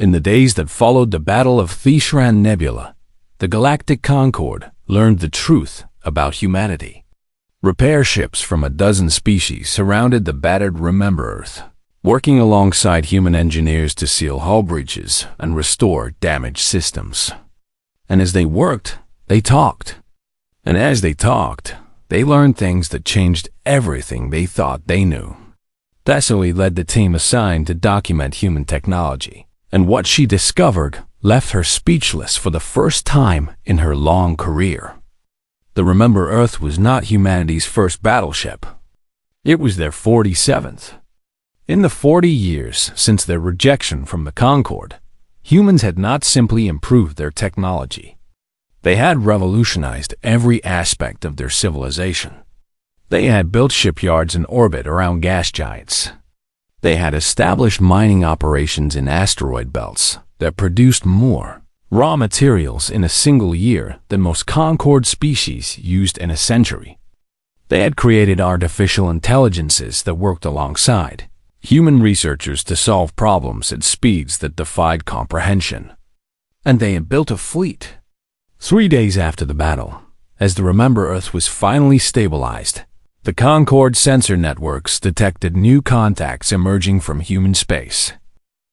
In the days that followed the Battle of Thishran Nebula, the Galactic Concorde learned the truth about humanity. Repair ships from a dozen species surrounded the battered Remember Earth, working alongside human engineers to seal hull breaches and restore damaged systems. And as they worked, they talked. And as they talked, they learned things that changed everything they thought they knew. Thessaly led the team assigned to document human technology, and what she discovered left her speechless for the first time in her long career. The Remember Earth was not humanity's first battleship. It was their 47th. In the 40 years since their rejection from the Concorde, humans had not simply improved their technology. They had revolutionized every aspect of their civilization. They had built shipyards in orbit around gas giants. They had established mining operations in asteroid belts that produced more raw materials in a single year than most Concorde species used in a century. They had created artificial intelligences that worked alongside human researchers to solve problems at speeds that defied comprehension. And they had built a fleet. 3 days after the battle, as the Remember Earth was finally stabilized, the Concorde sensor networks detected new contacts emerging from human space.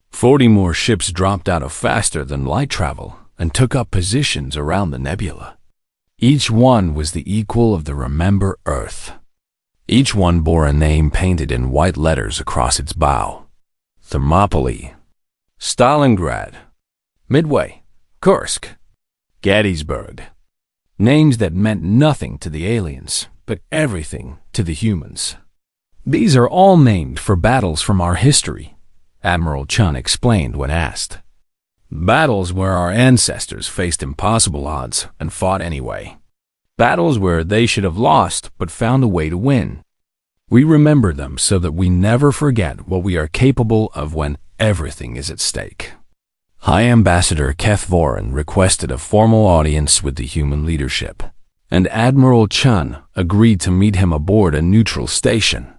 40 more ships dropped out of faster-than-light travel and took up positions around the nebula. Each one was the equal of the Remember Earth. Each one bore a name painted in white letters across its bow. Thermopylae, Stalingrad, Midway, Kursk, Gettysburg. Names that meant nothing to the aliens, but everything to the humans. These are all named for battles from our history, Admiral Chun explained when asked. Battles where our ancestors faced impossible odds and fought anyway. Battles where they should have lost but found a way to win. We remember them so that we never forget what we are capable of when everything is at stake. High Ambassador Keth Voren requested a formal audience with the human leadership, and Admiral Chun agreed to meet him aboard a neutral station.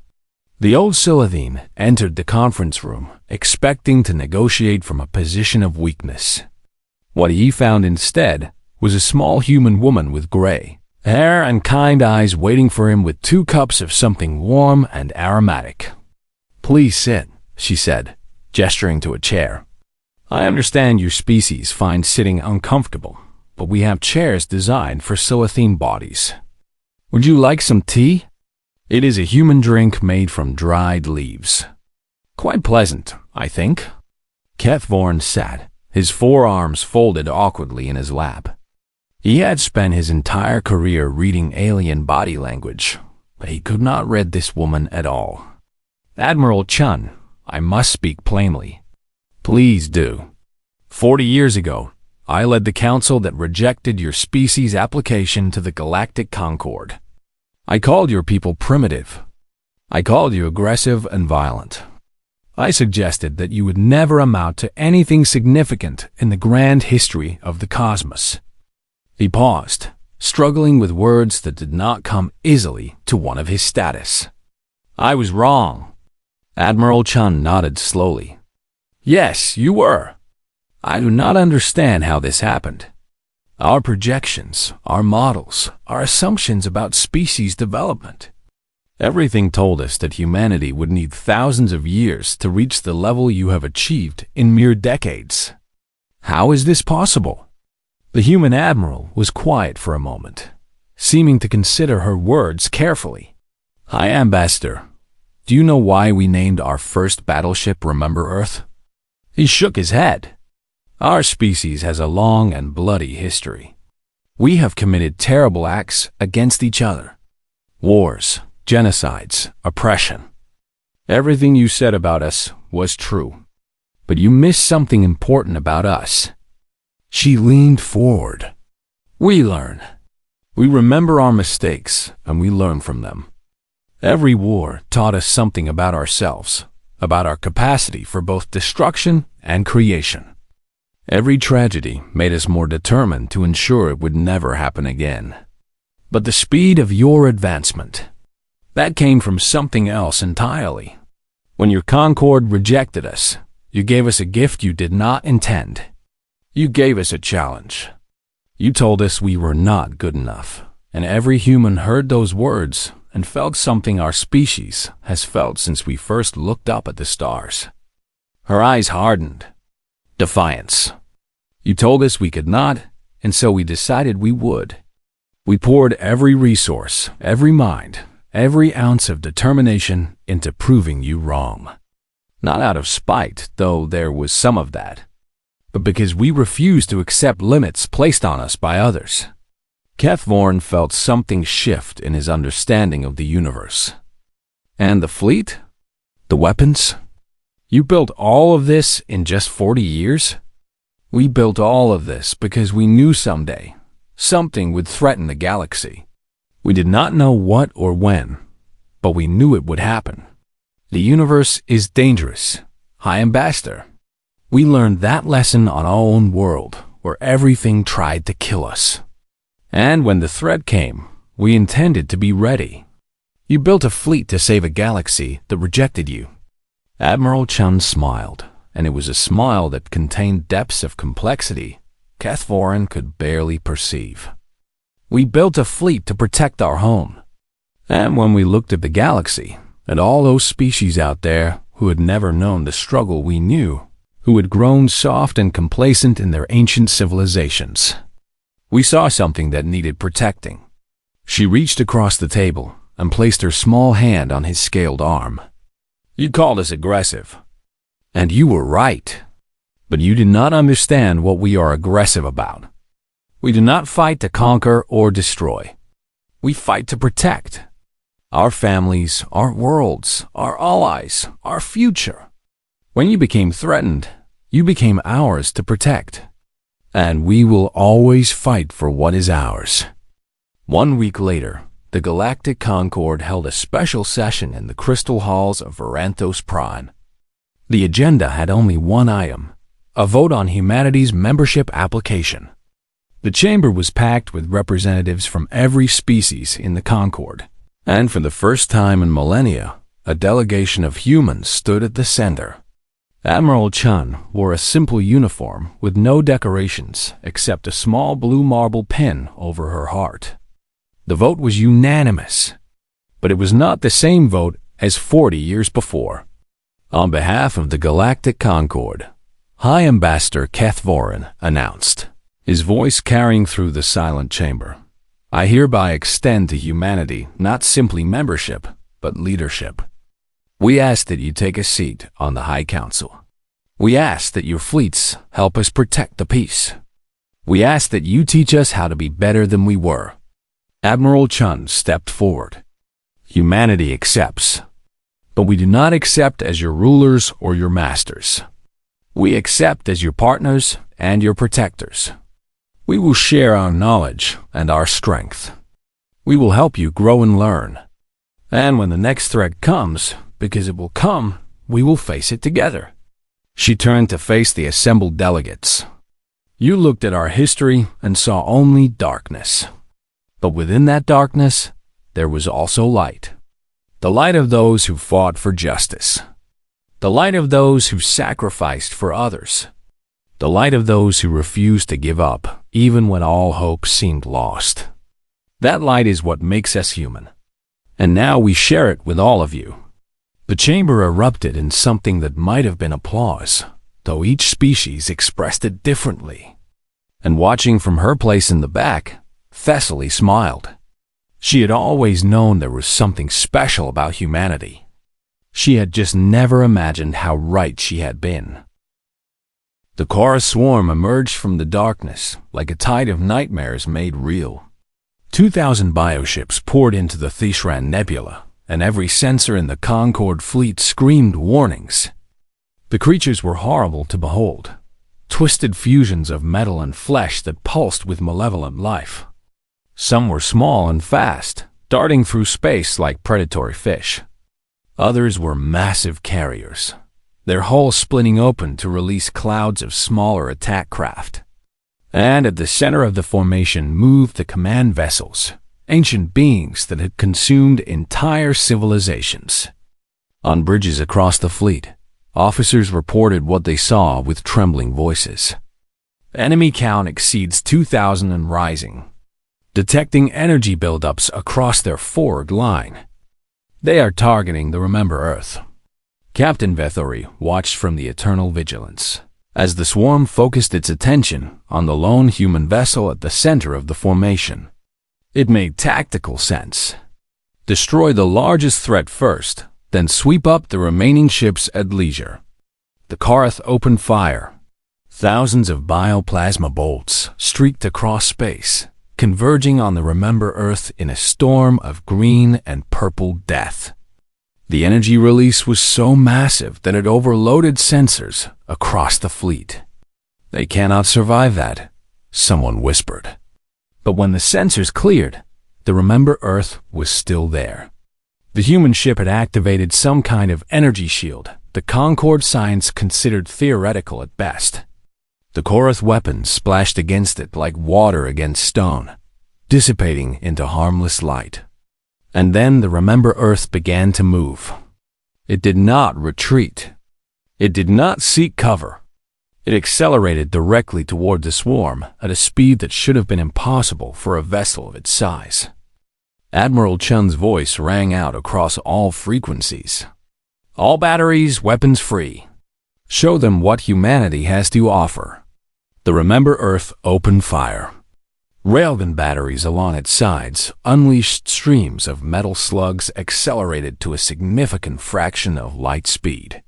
The old Silithine entered the conference room, expecting to negotiate from a position of weakness. What he found instead was a small human woman with gray hair and kind eyes waiting for him with 2 cups of something warm and aromatic. "Please sit," she said, gesturing to a chair. "I understand your species finds sitting uncomfortable, but we have chairs designed for Silithine bodies. Would you like some tea? It is a human drink made from dried leaves. Quite pleasant, I think." Keth Voren sat, his forearms folded awkwardly in his lap. He had spent his entire career reading alien body language, but he could not read this woman at all. "Admiral Chun, I must speak plainly." "Please do. 40 years ago, I led the council that rejected your species' application to the Galactic Concorde. I called your people primitive. I called you aggressive and violent. I suggested that you would never amount to anything significant in the grand history of the cosmos." He paused, struggling with words that did not come easily to one of his status. "I was wrong." Admiral Chun nodded slowly. "Yes, you were. I do not understand how this happened. Our projections, our models, our assumptions about species development. Everything told us that humanity would need thousands of years to reach the level you have achieved in mere decades. How is this possible?" The human admiral was quiet for a moment, seeming to consider her words carefully. "High Ambassador, do you know why we named our first battleship Remember Earth?" He shook his head. "Our species has a long and bloody history. We have committed terrible acts against each other. Wars, genocides, oppression. Everything you said about us was true. But you missed something important about us." She leaned forward. "We learn. We remember our mistakes and we learn from them. Every war taught us something about ourselves, about our capacity for both destruction and creation. Every tragedy made us more determined to ensure it would never happen again. But the speed of your advancement, that came from something else entirely. When your Concorde rejected us, You gave us a gift you did not intend. You gave us a challenge. You told us we were not good enough, and every human heard those words and felt something our species has felt since we first looked up at the stars. Her eyes hardened. Defiance. You told us we could not, and so we decided we would. We poured every resource, every mind, every ounce of determination into proving you wrong. Not out of spite, though there was some of that, but because we refused to accept limits placed on us by others. Kethvorn felt something shift in his understanding of the universe. And the fleet? The weapons? You built all of this in just 40 years? We built all of this because we knew someday something would threaten the galaxy. We did not know what or when, but we knew it would happen. The universe is dangerous. High Ambassador. We learned that lesson on our own world, where everything tried to kill us. And when the threat came, we intended to be ready. You built a fleet to save a galaxy that rejected you. Admiral Chun smiled, and it was a smile that contained depths of complexity Kethvorn could barely perceive. We built a fleet to protect our home. And when we looked at the galaxy, and all those species out there who had never known the struggle we knew, who had grown soft and complacent in their ancient civilizations, we saw something that needed protecting. She reached across the table and placed her small hand on his scaled arm. You called us aggressive. And you were right. But you did not understand what we are aggressive about. We do not fight to conquer or destroy. We fight to protect. Our families, our worlds, our allies, our future. When you became threatened, you became ours to protect. And we will always fight for what is ours. 1 week later, the Galactic Concord held a special session in the crystal halls of Varanthos Prime. The agenda had only one item, a vote on humanity's membership application. The chamber was packed with representatives from every species in the Concord. And for the first time in millennia, a delegation of humans stood at the center. Admiral Chun wore a simple uniform with no decorations except a small blue marble pin over her heart. The vote was unanimous, but it was not the same vote as 40 years before. On behalf of the Galactic Concord, High Ambassador Kethvorn announced, his voice carrying through the silent chamber. I hereby extend to humanity not simply membership, but leadership. We ask that you take a seat on the High Council. We ask that your fleets help us protect the peace. We ask that you teach us how to be better than we were. Admiral Chun stepped forward. Humanity accepts, but we do not accept as your rulers or your masters. We accept as your partners and your protectors. We will share our knowledge and our strength. We will help you grow and learn. And when the next threat comes, because it will come, we will face it together. She turned to face the assembled delegates. You looked at our history and saw only darkness. But within that darkness, there was also light. The light of those who fought for justice. The light of those who sacrificed for others. The light of those who refused to give up, even when all hope seemed lost. That light is what makes us human. And now we share it with all of you. The chamber erupted in something that might have been applause, though each species expressed it differently. And watching from her place in the back, Thessaly smiled. She had always known there was something special about humanity. She had just never imagined how right she had been. The chorus swarm emerged from the darkness like a tide of nightmares made real. 2,000 bioships poured into the Thishran Nebula, and every sensor in the Concord fleet screamed warnings. The creatures were horrible to behold, twisted fusions of metal and flesh that pulsed with malevolent life. Some were small and fast, darting through space like predatory fish. Others were massive carriers, their hulls splitting open to release clouds of smaller attack craft. And at the center of the formation moved the command vessels, ancient beings that had consumed entire civilizations. On bridges across the fleet, Officers reported what they saw with trembling voices. Enemy count exceeds 2,000 and rising, detecting energy buildups across their forward line. They are targeting the Remember Earth. Captain Vettori watched from the eternal vigilance as the swarm focused its attention on the lone human vessel at the center of the formation. It made tactical sense. Destroy the largest threat first, then sweep up the remaining ships at leisure. The Karath opened fire. Thousands of bioplasma bolts streaked across space, converging on the Remember Earth in a storm of green and purple death. The energy release was so massive that it overloaded sensors across the fleet. "They cannot survive that," someone whispered. But when the sensors cleared, the Remember Earth was still there. The human ship had activated some kind of energy shield the Concord science considered theoretical at best. The Korath weapons splashed against it like water against stone, dissipating into harmless light. And then the Remember Earth began to move. It did not retreat. It did not seek cover. It accelerated directly toward the swarm at a speed that should have been impossible for a vessel of its size. Admiral Chun's voice rang out across all frequencies. "All batteries, weapons free. Show them what humanity has to offer." The Remember Earth opened fire. Railgun batteries along its sides unleashed streams of metal slugs accelerated to a significant fraction of light speed.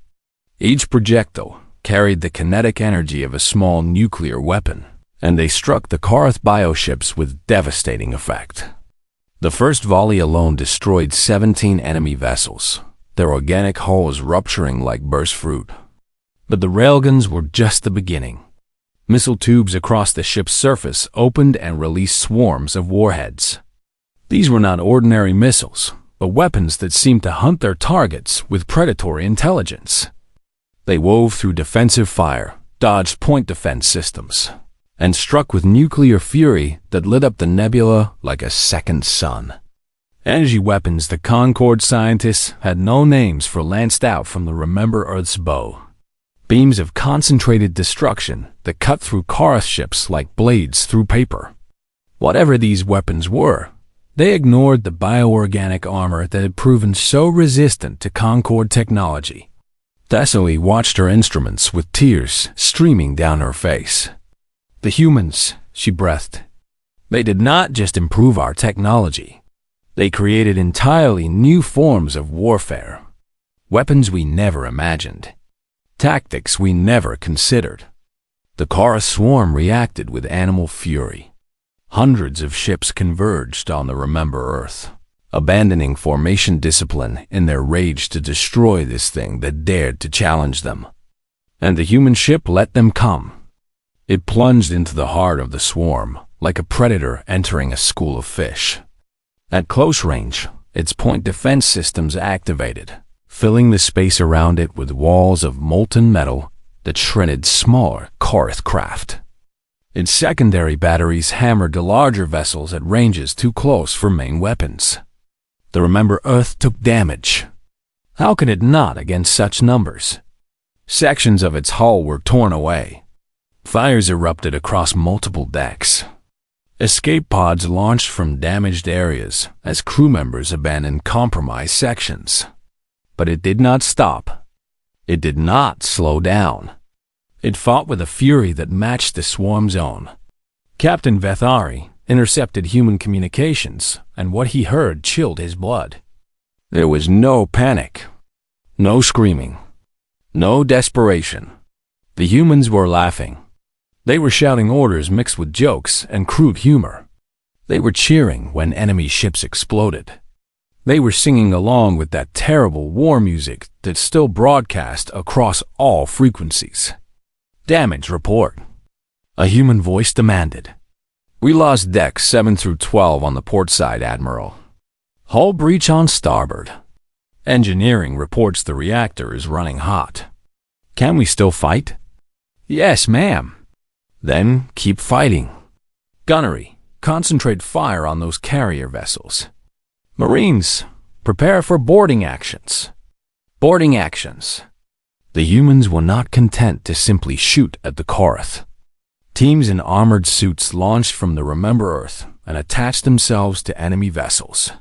Each projectile carried the kinetic energy of a small nuclear weapon, and they struck the Karath bioships with devastating effect. The first volley alone destroyed 17 enemy vessels, their organic hulls rupturing like burst fruit. But the railguns were just the beginning. Missile tubes across the ship's surface opened and released swarms of warheads. These were not ordinary missiles, but weapons that seemed to hunt their targets with predatory intelligence. They wove through defensive fire, dodged point defense systems, and struck with nuclear fury that lit up the nebula like a second sun. Energy weapons the Concord scientists had no names for lanced out from the Remember Earth's bow. Beams of concentrated destruction that cut through Karath ships like blades through paper. Whatever these weapons were, they ignored the bioorganic armor that had proven so resistant to Concord technology. Thessaly watched her instruments with tears streaming down her face. "The humans," she breathed. "They did not just improve our technology. They created entirely new forms of warfare. Weapons we never imagined. Tactics we never considered." The Karath swarm reacted with animal fury. Hundreds of ships converged on the Remember Earth, abandoning formation discipline in their rage to destroy this thing that dared to challenge them. And the human ship let them come. It plunged into the heart of the swarm, like a predator entering a school of fish. At close range, its point defense systems activated, filling the space around it with walls of molten metal that shredded smaller Karath craft. Its secondary batteries hammered the larger vessels at ranges too close for main weapons. The Remember Earth took damage. How could it not against such numbers? Sections of its hull were torn away. Fires erupted across multiple decks. Escape pods launched from damaged areas as crew members abandoned compromised sections. But it did not stop. It did not slow down. It fought with a fury that matched the swarm's own. Captain Vethari intercepted human communications, and what he heard chilled his blood. There was no panic, no screaming, no desperation. The humans were laughing. They were shouting orders mixed with jokes and crude humor. They were cheering when enemy ships exploded. They were singing along with that terrible war music that still broadcast across all frequencies. "Damage report," a human voice demanded. "We lost decks 7 through 12 on the port side, Admiral. Hull breach on starboard. Engineering reports the reactor is running hot. Can we still fight?" "Yes, ma'am." "Then keep fighting. Gunnery, concentrate fire on those carrier vessels. Marines, prepare for boarding actions." Boarding actions. The humans were not content to simply shoot at the Korath. Teams in armored suits launched from the Remember Earth and attached themselves to enemy vessels.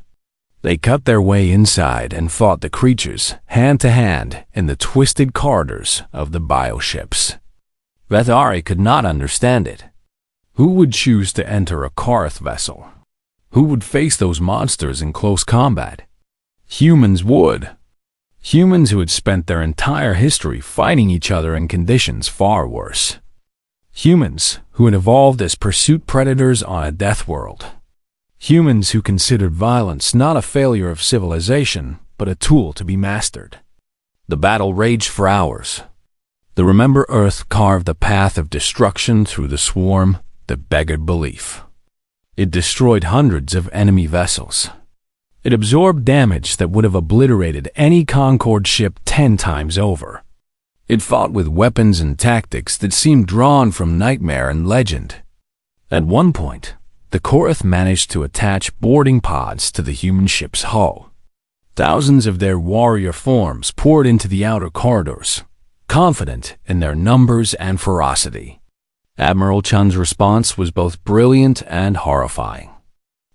They cut their way inside and fought the creatures hand to hand in the twisted corridors of the bioships. Vethari could not understand it. Who would choose to enter a Korath vessel? Who would face those monsters in close combat? Humans would. Humans who had spent their entire history fighting each other in conditions far worse. Humans who had evolved as pursuit predators on a death world. Humans who considered violence not a failure of civilization, but a tool to be mastered. The battle raged for hours. The Remember Earth carved a path of destruction through the swarm that beggared belief. It destroyed hundreds of enemy vessels. It absorbed damage that would have obliterated any Concord ship 10 times over. It fought with weapons and tactics that seemed drawn from nightmare and legend. At one point, the Korath managed to attach boarding pods to the human ship's hull. Thousands of their warrior forms poured into the outer corridors, confident in their numbers and ferocity. Admiral Chun's response was both brilliant and horrifying.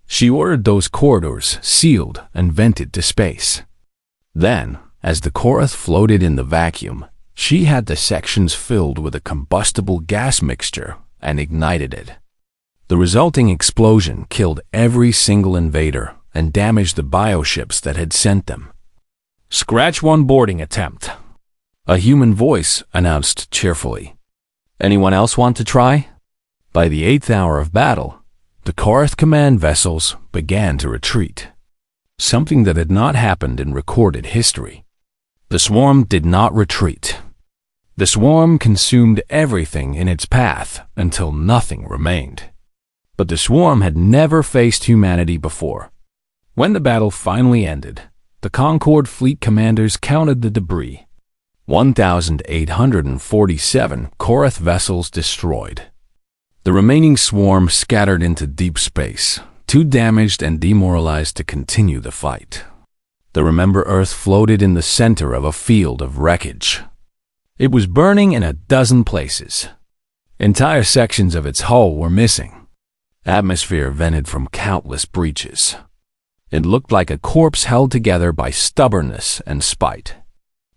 She ordered those corridors sealed and vented to space. Then, as the Korath floated in the vacuum, she had the sections filled with a combustible gas mixture and ignited it. The resulting explosion killed every single invader and damaged the bioships that had sent them. "Scratch one boarding attempt," a human voice announced cheerfully. "Anyone else want to try?" By the 8th hour of battle, the Korath command vessels began to retreat, something that had not happened in recorded history. The swarm did not retreat. The swarm consumed everything in its path until nothing remained. But the swarm had never faced humanity before. When the battle finally ended, the Concord fleet commanders counted the debris. 1,847 Korath vessels destroyed. The remaining swarm scattered into deep space, too damaged and demoralized to continue the fight. The Remember Earth floated in the center of a field of wreckage. It was burning in a dozen places. Entire sections of its hull were missing. Atmosphere vented from countless breaches. It looked like a corpse held together by stubbornness and spite.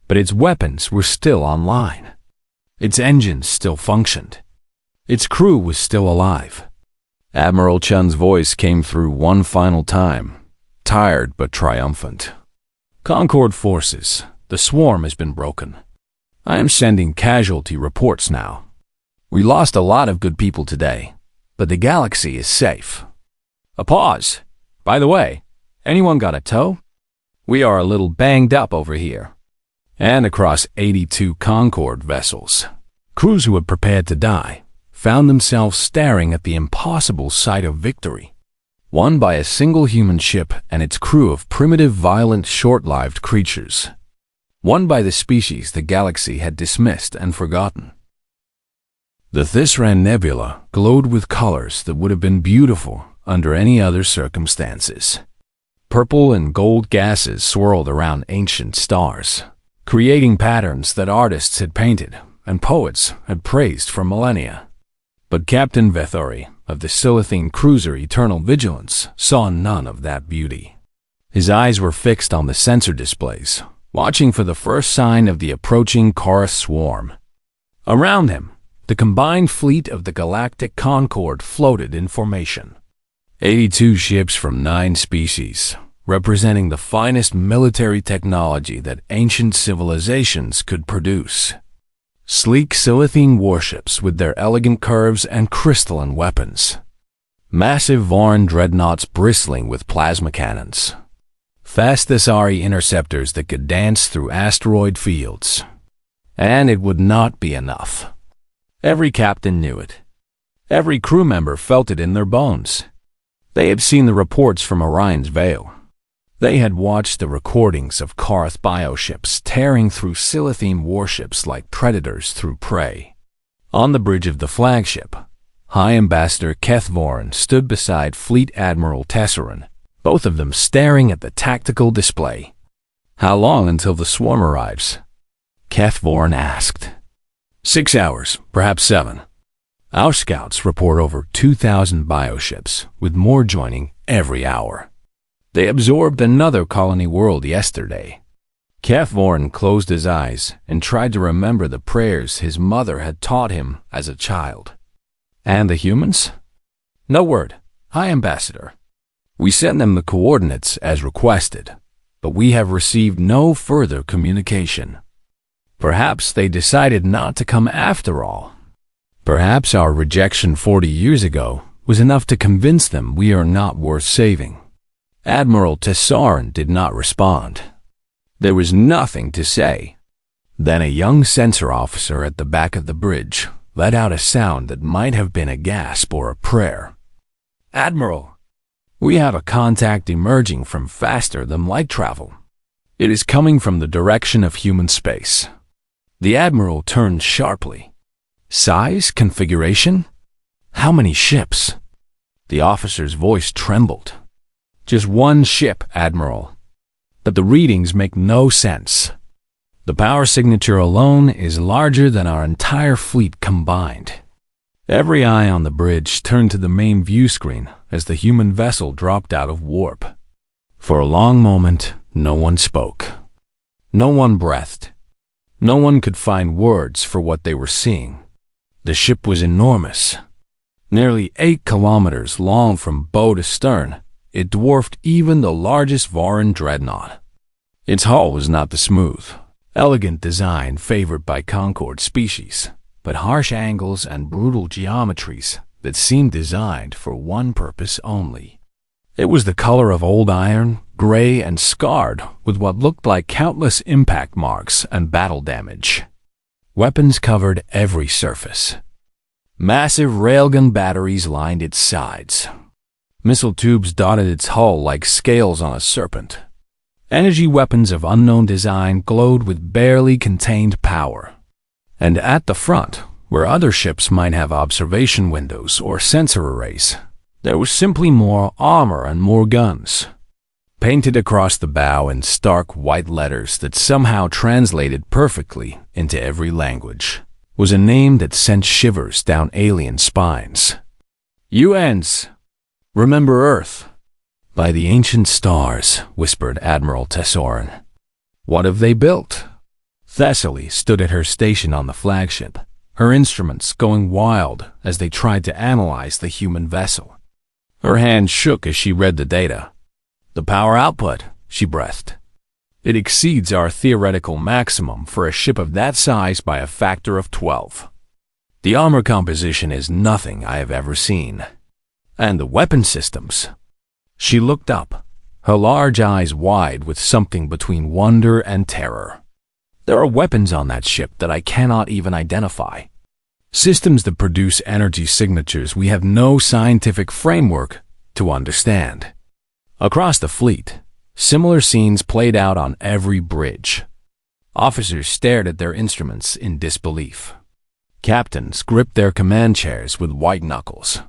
But its weapons were still online. Its engines still functioned. Its crew was still alive. Admiral Chun's voice came through one final time, tired but triumphant. "Concord forces, the swarm has been broken. I am sending casualty reports now. We lost a lot of good people today, but the galaxy is safe." A pause. "By the way, anyone got a tow? We are a little banged up over here." And across 82 Concord vessels, crews who had prepared to die found themselves staring at the impossible sight of victory, won by a single human ship and its crew of primitive, violent, short-lived creatures, won by the species the galaxy had dismissed and forgotten. The Thisran Nebula glowed with colors that would have been beautiful under any other circumstances. Purple and gold gases swirled around ancient stars, creating patterns that artists had painted and poets had praised for millennia. But Captain Vethori of the Silithine cruiser Eternal Vigilance saw none of that beauty. His eyes were fixed on the sensor displays, watching for the first sign of the approaching Korath swarm. Around him, the combined fleet of the Galactic Concord floated in formation. 82 ships from 9 species, representing the finest military technology that ancient civilizations could produce. Sleek Silithine warships with their elegant curves and crystalline weapons. Massive Voran dreadnoughts bristling with plasma cannons. Fast Thessari interceptors that could dance through asteroid fields. And it would not be enough. Every captain knew it. Every crew member felt it in their bones. They had seen the reports from Orion's Veil. They had watched the recordings of Korath bioships tearing through Silithine warships like predators through prey. On the bridge of the flagship, High Ambassador Keth Voran stood beside Fleet Admiral Tesseran, both of them staring at the tactical display. "How long until the swarm arrives?" Kethvorn asked. 6 hours, perhaps 7. Our scouts report over 2,000 bioships, with more joining every hour. They absorbed another colony world yesterday. Kethvorn closed his eyes and tried to remember the prayers his mother had taught him as a child. And the humans? No word. High Ambassador. We sent them the coordinates as requested, but we have received no further communication. Perhaps they decided not to come after all. Perhaps our rejection 40 years ago was enough to convince them we are not worth saving. Admiral Tesaurin did not respond. There was nothing to say. Then a young sensor officer at the back of the bridge let out a sound that might have been a gasp or a prayer. Admiral, we have a contact emerging from faster than light travel. It is coming from the direction of human space. The Admiral turned sharply. Size? Configuration? How many ships? The officer's voice trembled. Just one ship, Admiral. But the readings make no sense. The power signature alone is larger than our entire fleet combined. Every eye on the bridge turned to the main view screen as the human vessel dropped out of warp. For a long moment, no one spoke. No one breathed. No one could find words for what they were seeing. The ship was enormous. Nearly 8 kilometers long from bow to stern, it dwarfed even the largest Varan dreadnought. Its hull was not the smooth, elegant design favored by Concord species, but harsh angles and brutal geometries that seemed designed for one purpose only. It was the color of old iron, gray and scarred with what looked like countless impact marks and battle damage. Weapons covered every surface. Massive railgun batteries lined its sides. Missile tubes dotted its hull like scales on a serpent. Energy weapons of unknown design glowed with barely contained power. And at the front, where other ships might have observation windows or sensor arrays, there was simply more armor and more guns. Painted across the bow in stark white letters that somehow translated perfectly into every language was a name that sent shivers down alien spines. UNs. Remember Earth. By the ancient stars, whispered Admiral Tesaurin. What have they built? Thessaly stood at her station on the flagship, her instruments going wild as they tried to analyze the human vessel. Her hand shook as she read the data. The power output, she breathed. It exceeds our theoretical maximum for a ship of that size by a factor of 12. The armor composition is nothing I have ever seen. And the weapon systems. She looked up, her large eyes wide with something between wonder and terror. There are weapons on that ship that I cannot even identify. Systems that produce energy signatures we have no scientific framework to understand. Across the fleet, similar scenes played out on every bridge. Officers stared at their instruments in disbelief. Captains gripped their command chairs with white knuckles.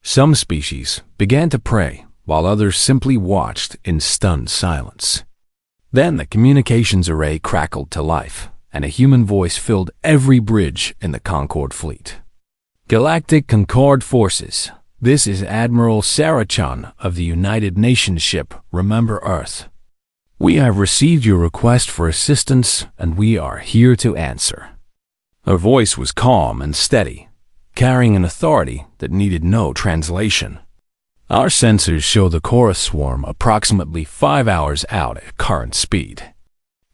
Some species began to pray, while others simply watched in stunned silence. Then the communications array crackled to life, and a human voice filled every bridge in the Concord fleet. Galactic Concord Forces. This is Admiral Sarachon of the United Nations ship Remember Earth. We have received your request for assistance, and we are here to answer. Her voice was calm and steady, carrying an authority that needed no translation. Our sensors show the chorus swarm approximately 5 hours out at current speed.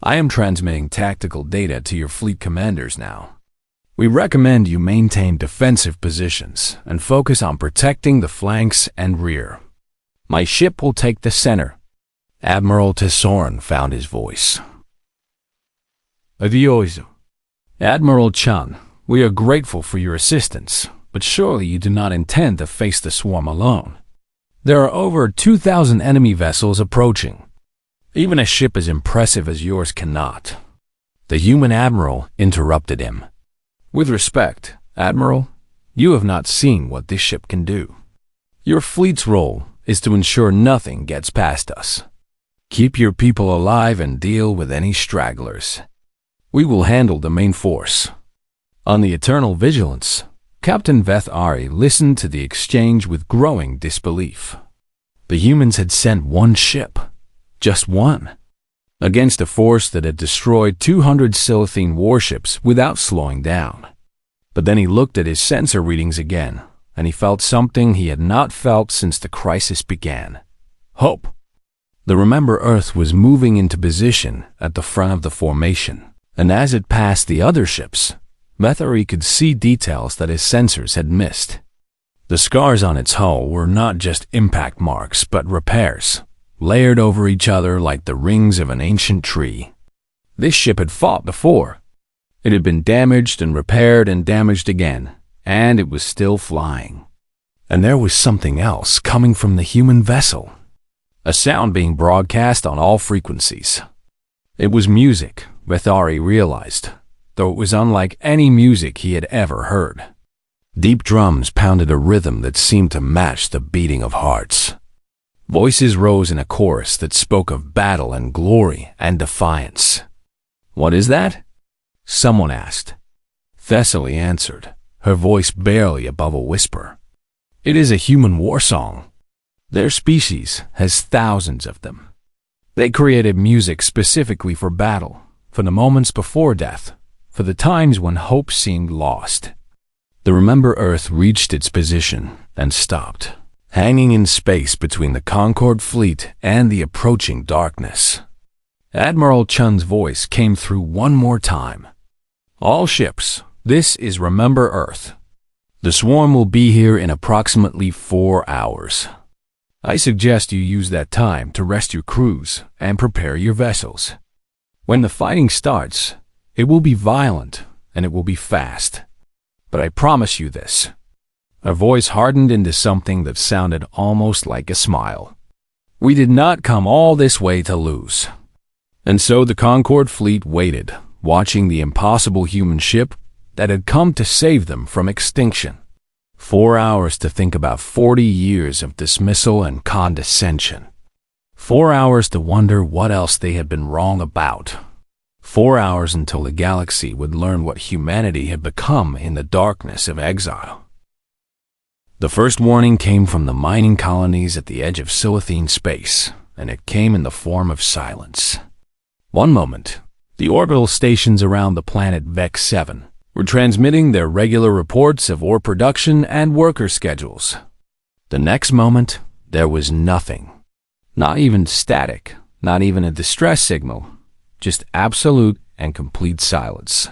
I am transmitting tactical data to your fleet commanders now. We recommend you maintain defensive positions and focus on protecting the flanks and rear. My ship will take the center. Admiral Tesaurin found his voice. Adios. Admiral Chun, we are grateful for your assistance, but surely you do not intend to face the swarm alone. There are over 2,000 enemy vessels approaching. Even a ship as impressive as yours cannot. The human admiral interrupted him. With respect, Admiral, you have not seen what this ship can do. Your fleet's role is to ensure nothing gets past us. Keep your people alive and deal with any stragglers. We will handle the main force." On the Eternal Vigilance, Captain Veth-Ari listened to the exchange with growing disbelief. The humans had sent one ship, just one, against a force that had destroyed 200 Silithine warships without slowing down. But then he looked at his sensor readings again, and he felt something he had not felt since the crisis began: hope. The Remember Earth was moving into position at the front of the formation, and as it passed the other ships, Veth-Ari could see details that his sensors had missed. The scars on its hull were not just impact marks, but repairs, layered over each other like the rings of an ancient tree. This ship had fought before. It had been damaged and repaired and damaged again, and it was still flying. And there was something else coming from the human vessel, a sound being broadcast on all frequencies. It was music, Veth-Ari realized, though it was unlike any music he had ever heard. Deep drums pounded a rhythm that seemed to match the beating of hearts. Voices rose in a chorus that spoke of battle and glory and defiance. "What is that?" someone asked. Thessaly answered, her voice barely above a whisper. "It is a human war song. Their species has thousands of them. They created music specifically for battle, for the moments before death, for the times when hope seemed lost." The Remember Earth reached its position and stopped, hanging in space between the Concorde fleet and the approaching darkness. Admiral Chun's voice came through one more time. "All ships, this is Remember Earth. The swarm will be here in approximately 4 hours. I suggest you use that time to rest your crews and prepare your vessels. When the fighting starts, it will be violent and it will be fast. But I promise you this." Her voice hardened into something that sounded almost like a smile. "We did not come all this way to lose." And so the Concorde fleet waited, watching the impossible human ship that had come to save them from extinction. 4 hours to think about 40 years of dismissal and condescension. 4 hours to wonder what else they had been wrong about. 4 hours until the galaxy would learn what humanity had become in the darkness of exile. The first warning came from the mining colonies at the edge of Silithine space, and it came in the form of silence. One moment, the orbital stations around the planet Vex 7 were transmitting their regular reports of ore production and worker schedules. The next moment, there was nothing. Not even static, not even a distress signal, just absolute and complete silence.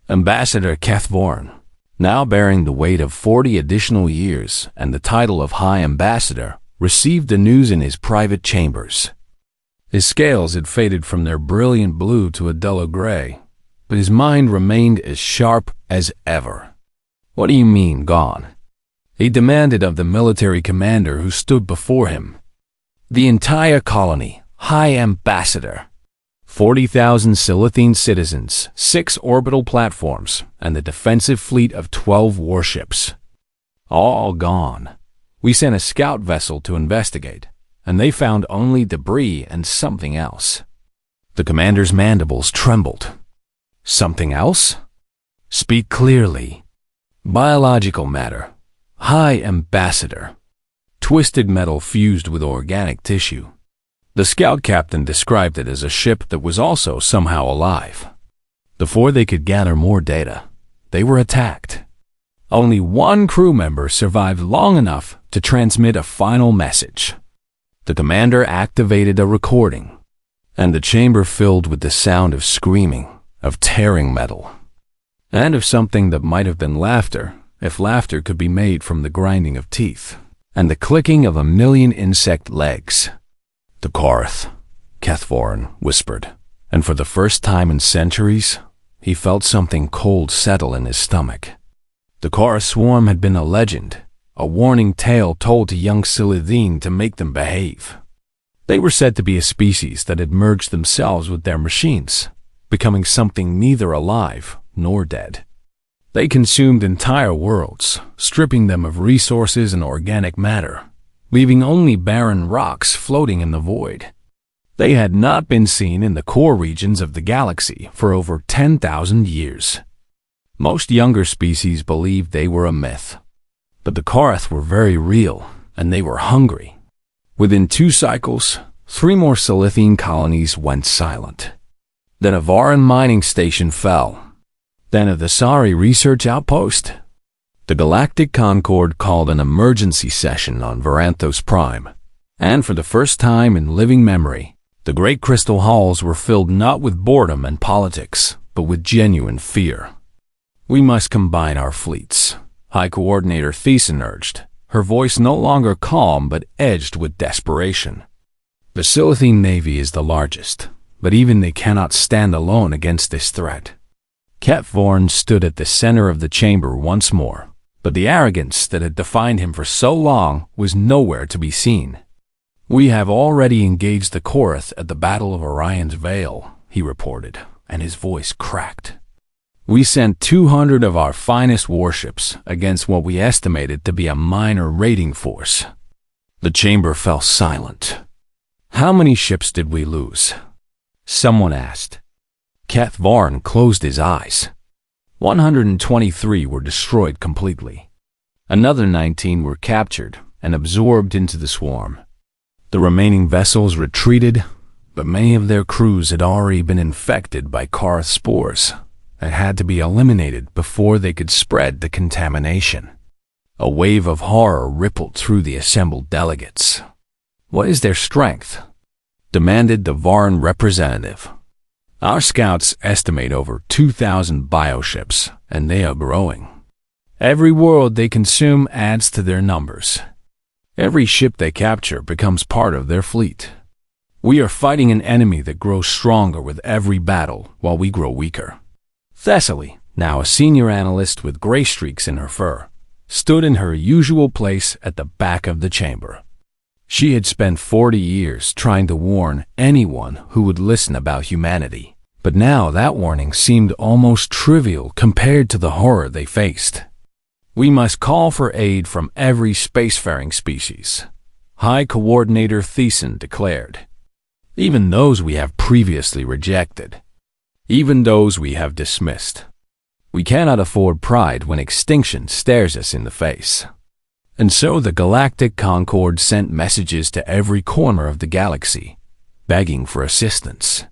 Ambassador Kethvorin, now bearing the weight of 40 additional years and the title of High Ambassador, received the news in his private chambers. His scales had faded from their brilliant blue to a duller gray, but his mind remained as sharp as ever. "What do you mean, gone?" he demanded of the military commander who stood before him. "The entire colony, High Ambassador. 40,000 Silithine citizens, 6 orbital platforms, and the defensive fleet of 12 warships. All gone. We sent a scout vessel to investigate, and they found only debris and something else." The commander's mandibles trembled. "Something else? Speak clearly." "Biological matter. High Ambassador. Twisted metal fused with organic tissue." The scout captain described it as a ship that was also somehow alive. Before they could gather more data, they were attacked. Only one crew member survived long enough to transmit a final message. The commander activated a recording, and the chamber filled with the sound of screaming, of tearing metal, and of something that might have been laughter, if laughter could be made from the grinding of teeth, and the clicking of a million insect legs. "The Korath," Kethvorin whispered, and for the first time in centuries, he felt something cold settle in his stomach. The Korath swarm had been a legend, a warning tale told to young Silithine to make them behave. They were said to be a species that had merged themselves with their machines, becoming something neither alive nor dead. They consumed entire worlds, stripping them of resources and organic matter, leaving only barren rocks floating in the void. They had not been seen in the core regions of the galaxy for over 10,000 years. Most younger species believed they were a myth. But the Korath were very real, and they were hungry. Within 2 cycles, 3 more Silithian colonies went silent. Then a Varan mining station fell. Then a Thesari research outpost. The Galactic Concord called an emergency session on Varanthos Prime. And for the first time in living memory, the great crystal halls were filled not with boredom and politics, but with genuine fear. "We must combine our fleets," High Coordinator Thiessen urged, her voice no longer calm but edged with desperation. "The Silithian Navy is the largest, but even they cannot stand alone against this threat." Ket Vorn stood at the center of the chamber once more, but the arrogance that had defined him for so long was nowhere to be seen. "We have already engaged the Korath at the Battle of Orion's Veil," he reported, and his voice cracked. "We sent 200 of our finest warships against what we estimated to be a minor raiding force." The chamber fell silent. "How many ships did we lose?" someone asked. Ket Vorn closed his eyes. 123 were destroyed completely. Another 19 were captured and absorbed into the swarm. The remaining vessels retreated, but many of their crews had already been infected by Korath spores that had to be eliminated before they could spread the contamination. A wave of horror rippled through the assembled delegates. "What is their strength?" demanded the Varan representative. "Our scouts estimate over 2,000 bioships, and they are growing. Every world they consume adds to their numbers. Every ship they capture becomes part of their fleet. We are fighting an enemy that grows stronger with every battle while we grow weaker." Thessaly, now a senior analyst with gray streaks in her fur, stood in her usual place at the back of the chamber. She had spent 40 years trying to warn anyone who would listen about humanity, but now that warning seemed almost trivial compared to the horror they faced. "We must call for aid from every spacefaring species," High Coordinator Thiessen declared. "Even those we have previously rejected. Even those we have dismissed. We cannot afford pride when extinction stares us in the face." And so the Galactic Concord sent messages to every corner of the galaxy, begging for assistance.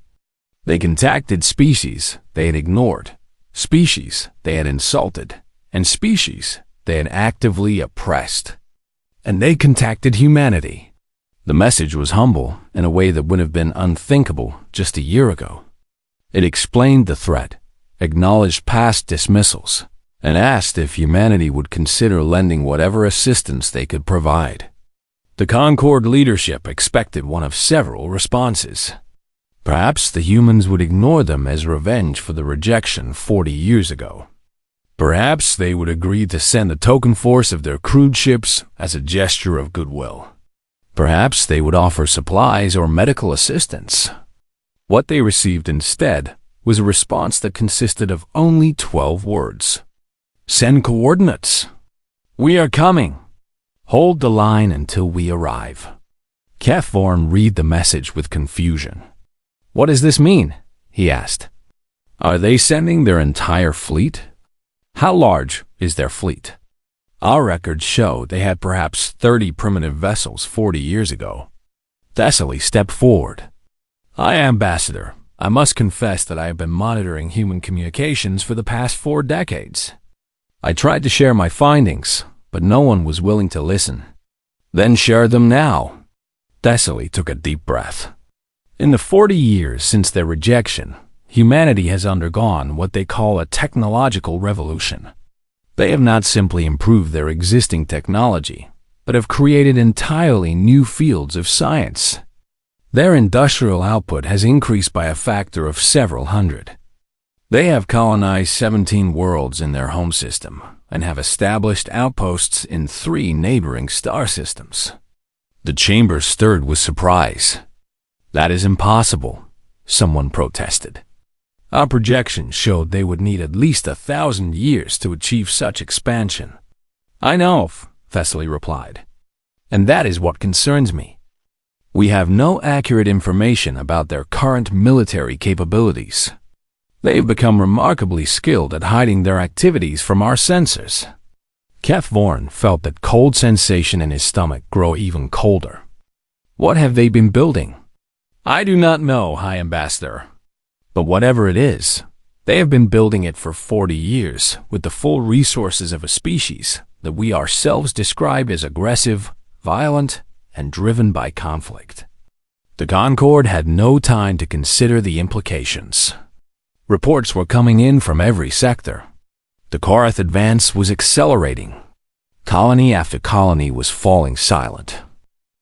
They contacted species they had ignored, species they had insulted, and species they had actively oppressed. And they contacted humanity. The message was humble in a way that would have been unthinkable just a year ago. It explained the threat, acknowledged past dismissals, and asked if humanity would consider lending whatever assistance they could provide. The Concord leadership expected one of several responses. Perhaps the humans would ignore them as revenge for the rejection 40 years ago. Perhaps they would agree to send a token force of their crewed ships as a gesture of goodwill. Perhaps they would offer supplies or medical assistance. What they received instead was a response that consisted of only 12 words. "Send coordinates. We are coming. Hold the line until we arrive." Ket Vorn read the message with confusion. "What does this mean?" he asked. "Are they sending their entire fleet? How large is their fleet? Our records show they had perhaps 30 primitive vessels 40 years ago." Thessaly stepped forward. "High Ambassador, I must confess that I have been monitoring human communications for the past 4 decades. I tried to share my findings, but no one was willing to listen." "Then share them now." Thessaly took a deep breath. "In the 40 years since their rejection, humanity has undergone what they call a technological revolution. They have not simply improved their existing technology, but have created entirely new fields of science. Their industrial output has increased by a factor of several hundred. They have colonized 17 worlds in their home system and have established outposts in 3 neighboring star systems." The chamber stirred with surprise. "That is impossible," someone protested. "Our projections showed they would need at least 1,000 years to achieve such expansion." "I know," Thessaly replied. "And that is what concerns me. We have no accurate information about their current military capabilities. They've become remarkably skilled at hiding their activities from our sensors." Kethvorn felt that cold sensation in his stomach grow even colder. "What have they been building?" "I do not know, High Ambassador. But whatever it is, they have been building it for 40 years with the full resources of a species that we ourselves describe as aggressive, violent, and driven by conflict." The Concorde had no time to consider the implications. Reports were coming in from every sector. The Korath advance was accelerating. Colony after colony was falling silent.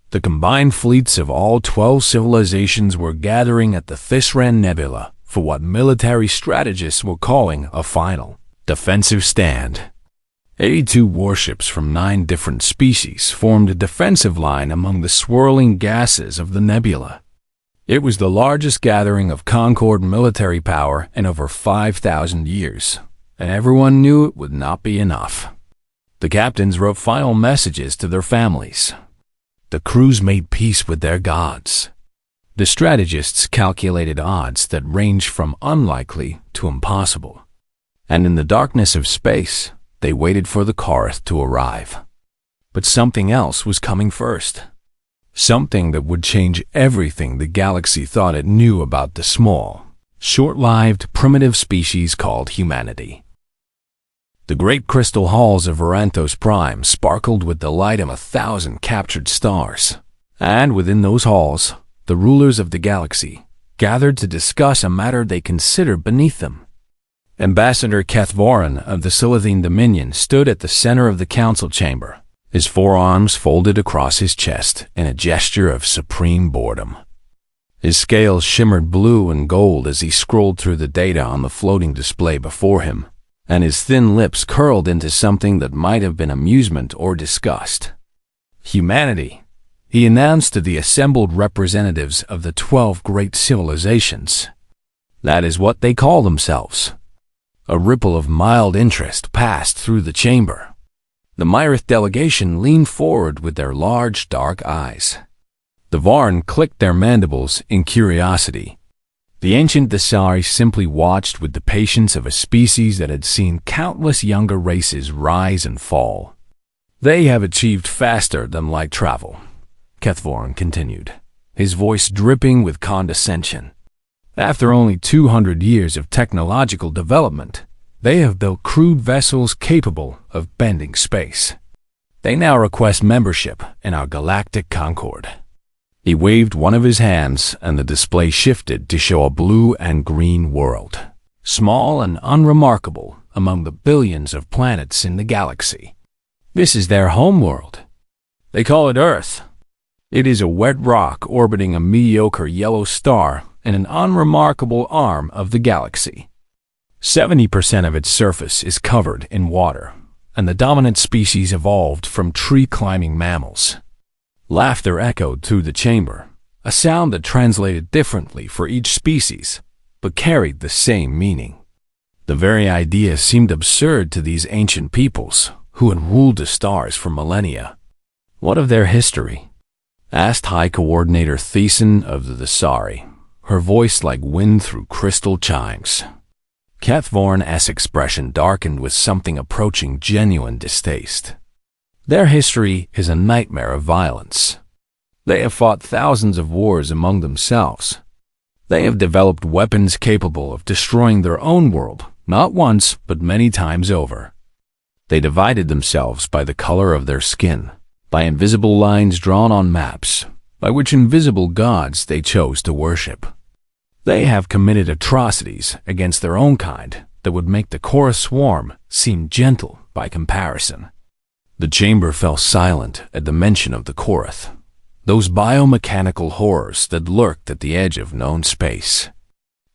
The combined fleets of all 12 civilizations were gathering at the Thysran Nebula for what military strategists were calling a final defensive stand. 82 warships from 9 different species formed a defensive line among the swirling gases of the nebula. It was the largest gathering of Concorde military power in over 5,000 years, and everyone knew it would not be enough. The captains wrote final messages to their families. The crews made peace with their gods. The strategists calculated odds that ranged from unlikely to impossible. And in the darkness of space, they waited for the Korath to arrive. But something else was coming first. Something that would change everything the galaxy thought it knew about the small, short-lived, primitive species called humanity. The great crystal halls of Varantos Prime sparkled with the light of 1,000 captured stars, and within those halls, the rulers of the galaxy gathered to discuss a matter they considered beneath them. Ambassador Kethvorn of the Silithine Dominion stood at the center of the council chamber, his forearms folded across his chest in a gesture of supreme boredom. His scales shimmered blue and gold as he scrolled through the data on the floating display before him, and his thin lips curled into something that might have been amusement or disgust. "Humanity," he announced to the assembled representatives of the 12 great civilizations. "That is what they call themselves." A ripple of mild interest passed through the chamber. The Myrith delegation leaned forward with their large, dark eyes. The Varn clicked their mandibles in curiosity. The ancient Thesari simply watched with the patience of a species that had seen countless younger races rise and fall. "They have achieved faster than light travel," Kethvorn continued, his voice dripping with condescension. "After only 200 years of technological development, they have built crude vessels capable of bending space. They now request membership in our Galactic Concorde." He waved one of his hands, and the display shifted to show a blue and green world, small and unremarkable among the billions of planets in the galaxy. "This is their homeworld. They call it Earth. It is a wet rock orbiting a mediocre yellow star in an unremarkable arm of the galaxy. 70% of its surface is covered in water, and the dominant species evolved from tree-climbing mammals." Laughter echoed through the chamber, a sound that translated differently for each species, but carried the same meaning. The very idea seemed absurd to these ancient peoples, who had ruled the stars for millennia. "What of their history?" asked High Coordinator Thiessen of the Thesari, her voice like wind through crystal chimes. Kethvorn's expression darkened with something approaching genuine distaste. "Their history is a nightmare of violence. They have fought thousands of wars among themselves. They have developed weapons capable of destroying their own world, not once, but many times over. They divided themselves by the color of their skin, by invisible lines drawn on maps, by which invisible gods they chose to worship. They have committed atrocities against their own kind that would make the Korath swarm seem gentle by comparison." The chamber fell silent at the mention of the Korath, those biomechanical horrors that lurked at the edge of known space.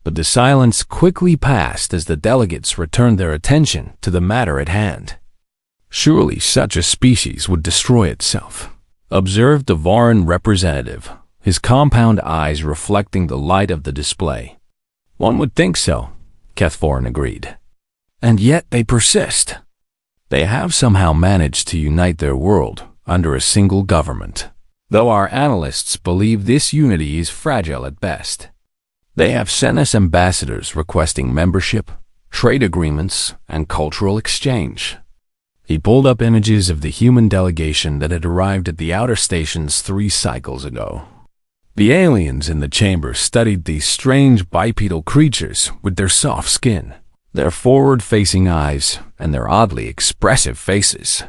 But the silence quickly passed as the delegates returned their attention to the matter at hand. "Surely such a species would destroy itself," observed the Varan representative, his compound eyes reflecting the light of the display. "One would think so," Kethvorn agreed. "And yet they persist. They have somehow managed to unite their world under a single government. though our analysts believe this unity is fragile at best. They have sent us ambassadors requesting membership, trade agreements, and cultural exchange. He pulled up images of the human delegation that had arrived at the outer stations 3 cycles ago. The aliens in the chamber studied these strange bipedal creatures with their soft skin, their forward-facing eyes, and their oddly expressive faces.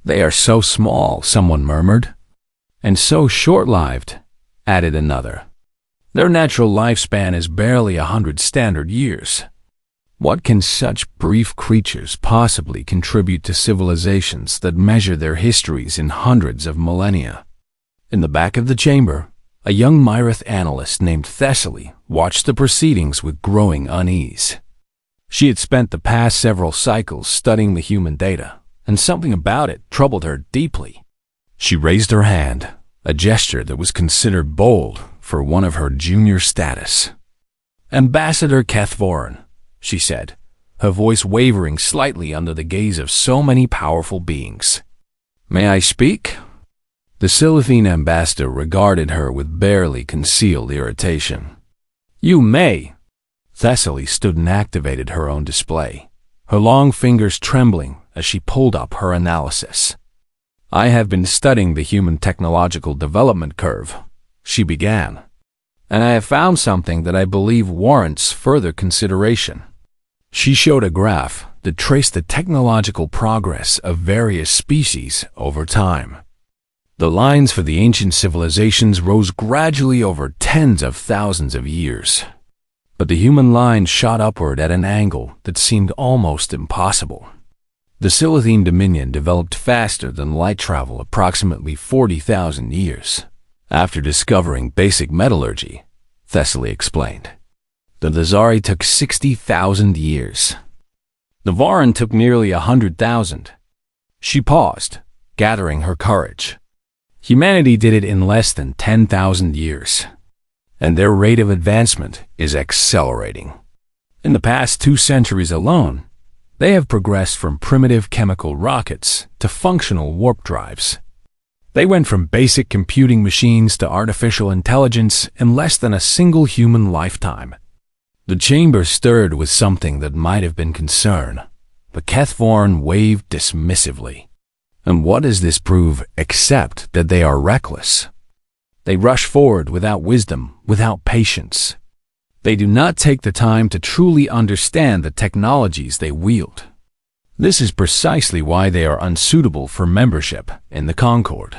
"They are so small," someone murmured. "And so short-lived," added another. "Their natural lifespan is barely 100 standard years." What can such brief creatures possibly contribute to civilizations that measure their histories in hundreds of millennia? In the back of the chamber, a young Myrith analyst named Thessaly watched the proceedings with growing unease. She had spent the past several cycles studying the human data, and something about it troubled her deeply. She raised her hand, a gesture that was considered bold for one of her junior status. "Ambassador Kethvorin," she said, her voice wavering slightly under the gaze of so many powerful beings. "May I speak?" The Silithine ambassador regarded her with barely concealed irritation. "You may." Thessaly stood and activated her own display, her long fingers trembling as she pulled up her analysis. "I have been studying the human technological development curve," she began, "and I have found something that I believe warrants further consideration." She showed a graph that traced the technological progress of various species over time. The lines for the ancient civilizations rose gradually over tens of thousands of years, but the human line shot upward at an angle that seemed almost impossible. The Silithine Dominion developed faster than light travel approximately 40,000 years. After discovering basic metallurgy, Thessaly explained. The Thazari took 60,000 years. The Varan took nearly 100,000. She paused, gathering her courage. Humanity did it in less than 10,000 years, and their rate of advancement is accelerating. In the past 2 centuries alone, they have progressed from primitive chemical rockets to functional warp drives. They went from basic computing machines to artificial intelligence in less than a single human lifetime. The chamber stirred with something that might have been concern, but Kethvorin waved dismissively. And what does this prove except that they are reckless? They rush forward without wisdom, without patience. They do not take the time to truly understand the technologies they wield. This is precisely why they are unsuitable for membership in the Concord.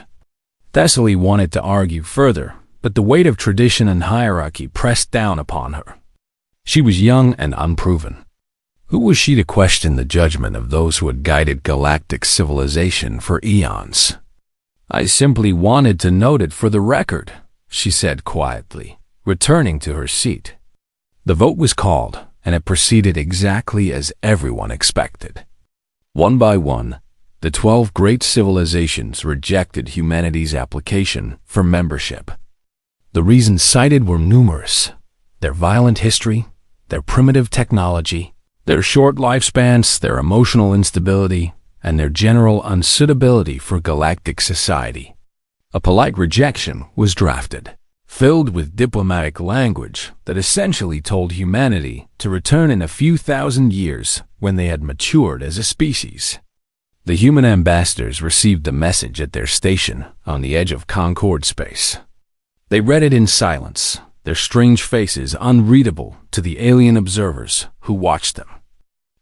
Thessaly wanted to argue further, but the weight of tradition and hierarchy pressed down upon her. She was young and unproven. Who was she to question the judgment of those who had guided galactic civilization for eons? "I simply wanted to note it for the record," she said quietly, returning to her seat. The vote was called, and it proceeded exactly as everyone expected. One by one, the 12 great civilizations rejected humanity's application for membership. The reasons cited were numerous: their violent history, their primitive technology, their short lifespans, their emotional instability, and their general unsuitability for galactic society. A polite rejection was drafted, filled with diplomatic language that essentially told humanity to return in a few thousand years when they had matured as a species. The human ambassadors received the message at their station on the edge of Concord space. They read it in silence, their strange faces unreadable to the alien observers who watched them.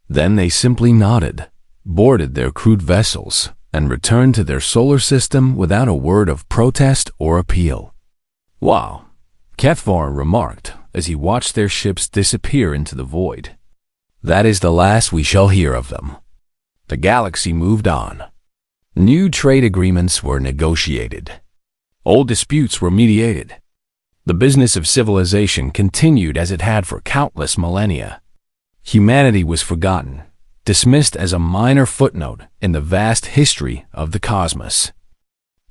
Then they simply nodded, boarded their crude vessels, and returned to their solar system without a word of protest or appeal. "Wow," Kethvorin remarked as he watched their ships disappear into the void. "That is the last we shall hear of them." The galaxy moved on. New trade agreements were negotiated. Old disputes were mediated. The business of civilization continued as it had for countless millennia. Humanity was forgotten, dismissed as a minor footnote in the vast history of the cosmos.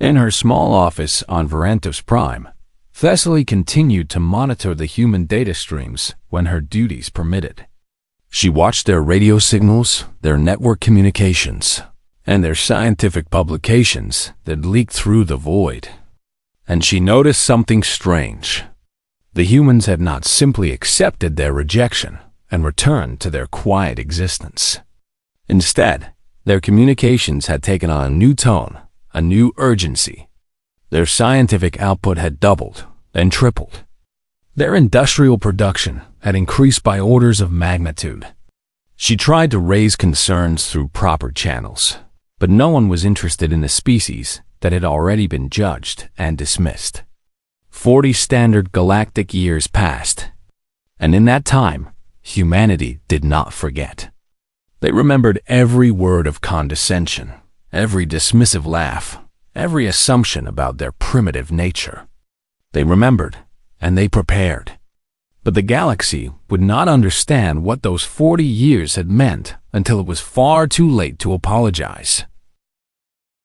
In her small office on Varantos Prime, Thessaly continued to monitor the human data streams when her duties permitted. She watched their radio signals, their network communications, and their scientific publications that leaked through the void. and she noticed something strange. The humans had not simply accepted their rejection and returned to their quiet existence. Instead, their communications had taken on a new tone, a new urgency. Their scientific output had doubled, then tripled. Their industrial production had increased by orders of magnitude. She tried to raise concerns through proper channels, but no one was interested in a species that had already been judged and dismissed. 40 standard galactic years passed, and in that time, humanity did not forget. They remembered every word of condescension, every dismissive laugh, every assumption about their primitive nature. They remembered, and they prepared. But the galaxy would not understand what those 40 years had meant until it was far too late to apologize.